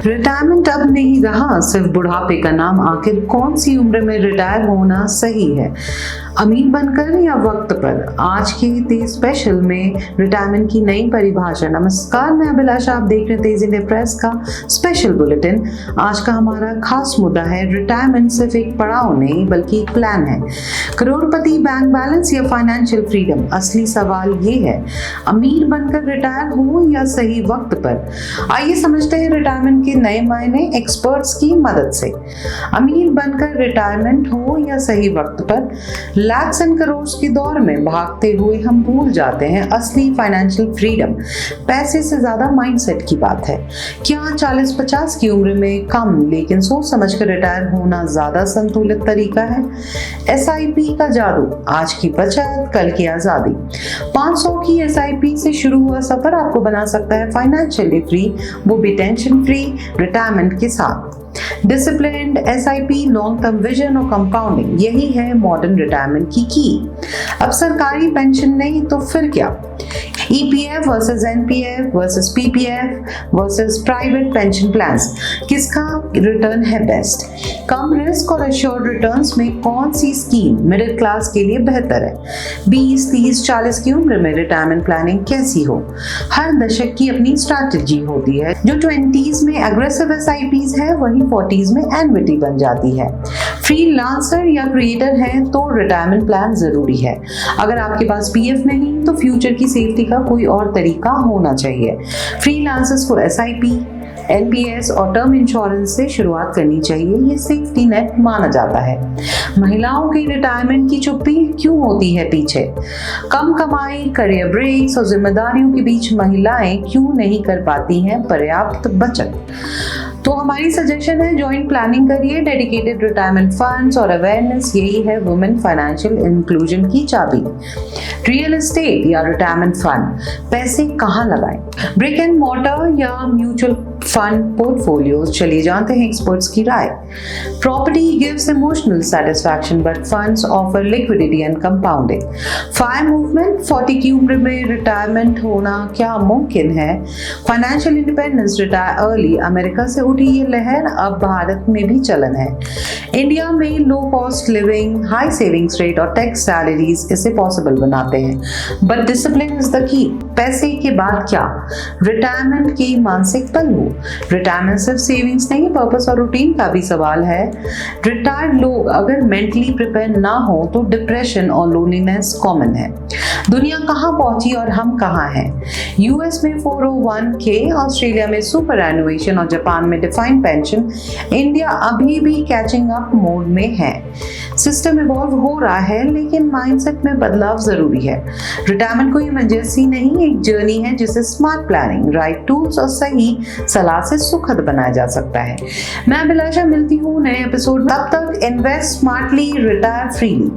Retirement अब नहीं रहा सिर्फ बुढ़ापे का नाम। आखिर कौन सी उम्र में रिटायर होना सही है, अमीर बनकर या वक्त पर? आज के तेज स्पेशल में रिटायरमेंट की नई परिभाषा। नमस्कार, मैं अभिलाषा, आप देख रहे हैं तेज इंडिया प्रेस का स्पेशल बुलेटिन। आज का हमारा खास मुद्दा है रिटायरमेंट सिर्फ एक पड़ाव नहीं बल्कि एक प्लान है। करोड़पति, बैंक बैलेंस या फाइनेंशियल फ्रीडम? असली सवाल ये है, अमीर बनकर रिटायर हो या सही वक्त पर? आइए समझते हैं रिटायरमेंट के नए मायने एक्सपर्ट्स की मदद से। अमीर बनकर रिटायरमेंट हो या सही वक्त पर? लैक्स एंड करोड़ के दौर में भागते हुए हम भूल जाते हैं असली फाइनेंशियल फ्रीडम पैसे से ज्यादा माइंडसेट की बात है। क्या 40-50 की उम्र में कम लेकिन सोच समझकर रिटायर होना ज्यादा संतुलित तरीका है? SIP का जादू, आज की बचत कल की आजादी। 500 की SIP से शुरू हुआ सफर आपको बना सकता है फाइनेंशियली फ्री, वो भी टेंशन फ्री रिटायरमेंट के साथ। Disciplined SIP, long term vision और कंपाउंडिंग, यही है मॉडर्न रिटायरमेंट की। अब सरकारी पेंशन नहीं तो फिर क्या? EPF versus NPF versus PPF versus private pension plans, किसका रिटर्न है बेस्ट? कम रिस्क और एश्योर्ड रिटर्न्स में कौन सी स्कीम मिडिल क्लास के लिए बेहतर है? 20, 30, 40 की उम्र में रिटायरमेंट प्लानिंग कैसी हो? हर दशक की अपनी स्ट्रैटेजी होती है। जो 20s में एग्रेसिव SIPs है वही 40s में एन्युटी बन जाती है। फ्रीलांसर या क्रिएटर हैं तो रिटायरमेंट प्लान जरूरी है। अगर आपके पास PF नहीं तो फ्यूचर की सेफ्टी का कोई और तरीका होना चाहिए। फ्रीलांसर्स को SIP, NPS और टर्म इंश्योरेंस से शुरुआत करनी चाहिए, ये सेफ्टी नेट माना जाता है। महिलाओं की रिटायरमेंट की चुप्पी क्यों होती है पीछे? कम कमाई, करियर ब्रेक्स और जिम्मेदारियों के बीच महिलाएं क्यों नहीं कर पाती हैं पर्याप्त बचत? तो हमारी सजेशन है, जॉइंट प्लानिंग करिए, डेडिकेटेड रिटायरमेंट फंड्स और अवेयरनेस, यही है वुमेन फाइनेंशियल इंक्लूजन की चाबी। रियल एस्टेट या रिटायरमेंट फंड, पैसे कहाँ लगाएं? ब्रिक एंड मॉर्टर या म्यूचुअल फंड पोर्टफोलियोज? चलिए जानते हैं एक्सपर्ट्स की राय। Property gives emotional satisfaction but funds offer liquidity and compounding. Fire movement, 40 की उम्र में रिटायरमेंट होना क्या मुमकिन है? Financial independence, retire early, America से उठी ये लहर अब भारत में भी चलन है। इंडिया में low cost living, high savings rate और टैक्स सैलरीज इसे पॉसिबल बनाते हैं। But discipline is the key. पैसे के बाद क्या? रिटायरमेंट की मानसिक पहलू। रिटायरमेंट सिर्फ सेविंग्स नहीं, पर्पस और रूटीन का भी सवाल है। रिटायर्ड लोग अगर मेंटली प्रिपेयर ना हो तो डिप्रेशन और लोनलीनेस कॉमन है। दुनिया कहाँ पहुंची और हम कहाँ हैं? US में 401k, ऑस्ट्रेलिया में सुपर एनुएशन और जापान में डिफाइंड पेंशन। इंडिया अभी भी कैचिंग अप मोड में है। सिस्टम इवॉल्व हो रहा है लेकिन माइंडसेट में बदलाव जरूरी है। रिटायरमेंट कोई इमरजेंसी नहीं, एक जर्नी है जिसे स्मार्ट प्लानिंग, राइट टूल्स और सही सलाह से सुखद बनाया जा सकता है। मैं अभिलाषा, मिलती हूँ नए एपिसोड। तब तक इन्वेस्ट स्मार्टली, रिटायर फ्रीली।